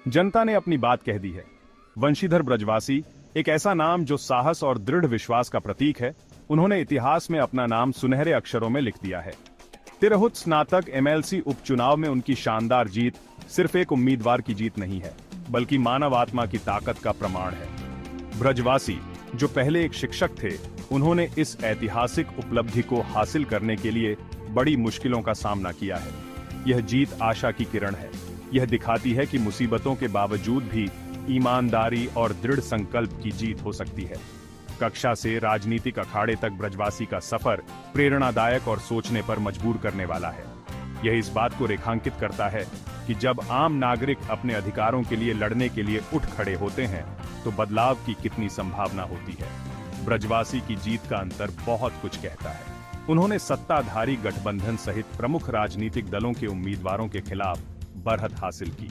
जनता ने अपनी बात कह दी है। वंशीधर ब्रजवासी एक ऐसा नाम जो साहस और दृढ़ विश्वास का प्रतीक है। उन्होंने इतिहास में अपना नाम सुनहरे अक्षरों में लिख दिया है। तिरहुत स्नातक एमएलसी उपचुनाव में उनकी शानदार जीत सिर्फ एक उम्मीदवार की जीत नहीं है, बल्कि मानव आत्मा की ताकत का प्रमाण है। ब्रजवासी, जो पहले एक शिक्षक थे, उन्होंने इस ऐतिहासिक उपलब्धि को हासिल करने के लिए बड़ी मुश्किलों का सामना किया है। यह जीत आशा की किरण है। यह दिखाती है कि मुसीबतों के बावजूद भी ईमानदारी और दृढ़ संकल्प की जीत हो सकती है। कक्षा से राजनीतिक अखाड़े तक ब्रजवासी का सफर प्रेरणादायक और सोचने पर मजबूर करने वाला है। यह इस बात को रेखांकित करता है कि जब आम नागरिक अपने अधिकारों के लिए लड़ने के लिए उठ खड़े होते हैं तो बदलाव की कितनी संभावना होती है। ब्रजवासी की जीत का अंतर बहुत कुछ कहता है। उन्होंने सत्ताधारी गठबंधन सहित प्रमुख राजनीतिक दलों के उम्मीदवारों के खिलाफ बढ़त हासिल की।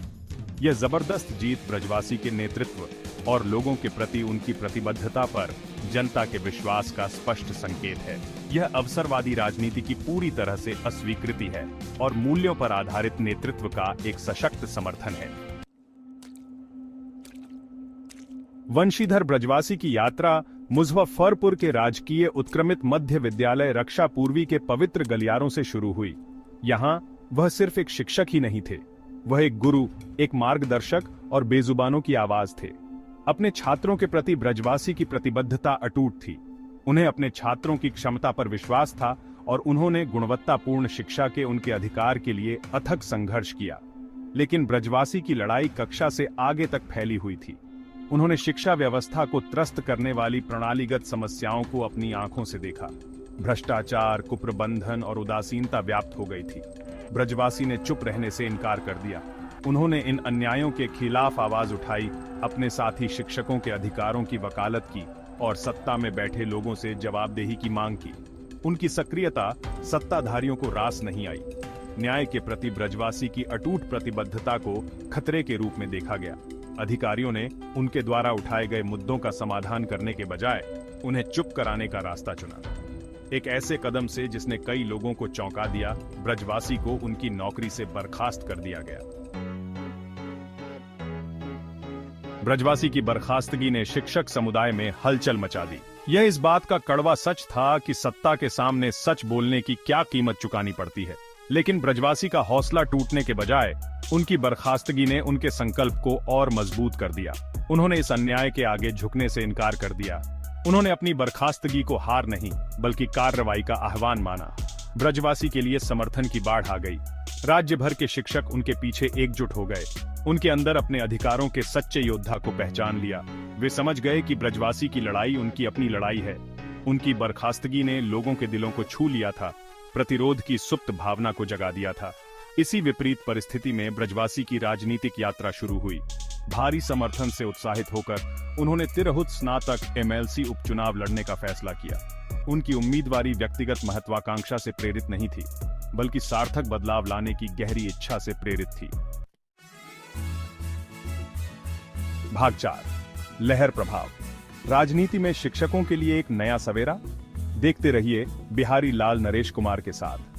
यह जबरदस्त जीत ब्रजवासी के नेतृत्व और लोगों के प्रति उनकी प्रतिबद्धता पर जनता के विश्वास का स्पष्ट संकेत है। यह अवसरवादी राजनीति की पूरी तरह से अस्वीकृति है और मूल्यों पर आधारित नेतृत्व का एक सशक्त समर्थन है। वंशीधर ब्रजवासी की यात्रा मुजफ्फरपुर के राजकीय उत्क्रमित मध्य विद्यालय रक्षा पूर्वी के पवित्र गलियारों से शुरू हुई। यहाँ वह सिर्फ एक शिक्षक ही नहीं थे, वह एक गुरु, एक मार्गदर्शक और बेजुबानों की आवाज थे। अपने छात्रों के प्रति ब्रजवासी की प्रतिबद्धता अटूट थी। उन्हें अपने छात्रों की क्षमता पर विश्वास था और उन्होंने गुणवत्तापूर्ण शिक्षा के उनके अधिकार के लिए अथक संघर्ष किया। लेकिन ब्रजवासी की लड़ाई कक्षा से आगे तक फैली हुई थी। उन्होंने शिक्षा व्यवस्था को त्रस्त करने वाली प्रणालीगत समस्याओं को अपनी आंखों से देखा। भ्रष्टाचार, कुप्रबंधन और उदासीनता व्याप्त हो गई थी। ब्रजवासी ने चुप रहने से इनकार कर दिया। उन्होंने इन अन्यायों के खिलाफ आवाज उठाई, अपने साथी शिक्षकों के अधिकारों की वकालत की और सत्ता में बैठे लोगों से जवाबदेही की मांग की। उनकी सक्रियता सत्ताधारियों को रास नहीं आई। न्याय के प्रति ब्रजवासी की अटूट प्रतिबद्धता को खतरे के रूप में देखा गया। अधिकारियों ने उनके द्वारा उठाए गए मुद्दों का समाधान करने के बजाय उन्हें चुप कराने का रास्ता चुना। एक ऐसे कदम से जिसने कई लोगों को चौंका दिया, ब्रजवासी को उनकी नौकरी से बर्खास्त कर दिया गया। ब्रजवासी की बर्खास्तगी ने शिक्षक समुदाय में हलचल मचा दी। यह इस बात का कड़वा सच था कि सत्ता के सामने सच बोलने की क्या कीमत चुकानी पड़ती है। लेकिन ब्रजवासी का हौसला टूटने के बजाय उनकी बर्खास्तगी ने उनके संकल्प को और मजबूत कर दिया। उन्होंने इस अन्याय के आगे झुकने से इनकार कर दिया। उन्होंने अपनी बर्खास्तगी को हार नहीं बल्कि कार्रवाई का आह्वान माना। ब्रजवासी के लिए समर्थन की बाढ़ आ गई। राज्य भर के शिक्षक उनके पीछे एकजुट हो गए। उनके अंदर अपने अधिकारों के सच्चे योद्धा को पहचान लिया। वे समझ गए कि ब्रजवासी की लड़ाई उनकी अपनी लड़ाई है। उनकी बर्खास्तगी ने लोगों के दिलों को छू लिया था, प्रतिरोध की सुप्त भावना को जगा दिया था। इसी विपरीत परिस्थिति में ब्रजवासी की राजनीतिक यात्रा शुरू हुई। भारी समर्थन से उत्साहित होकर उन्होंने तिरहुत स्नातक एमएलसी उपचुनाव लड़ने का फैसला किया। उनकी उम्मीदवारी व्यक्तिगत महत्वाकांक्षा से प्रेरित नहीं थी, बल्कि सार्थक बदलाव लाने की गहरी इच्छा से प्रेरित थी। भाग 4, लहर प्रभाव। राजनीति में शिक्षकों के लिए एक नया सवेरा। देखते रहिए बिहारी लाल नरेश कुमार के साथ।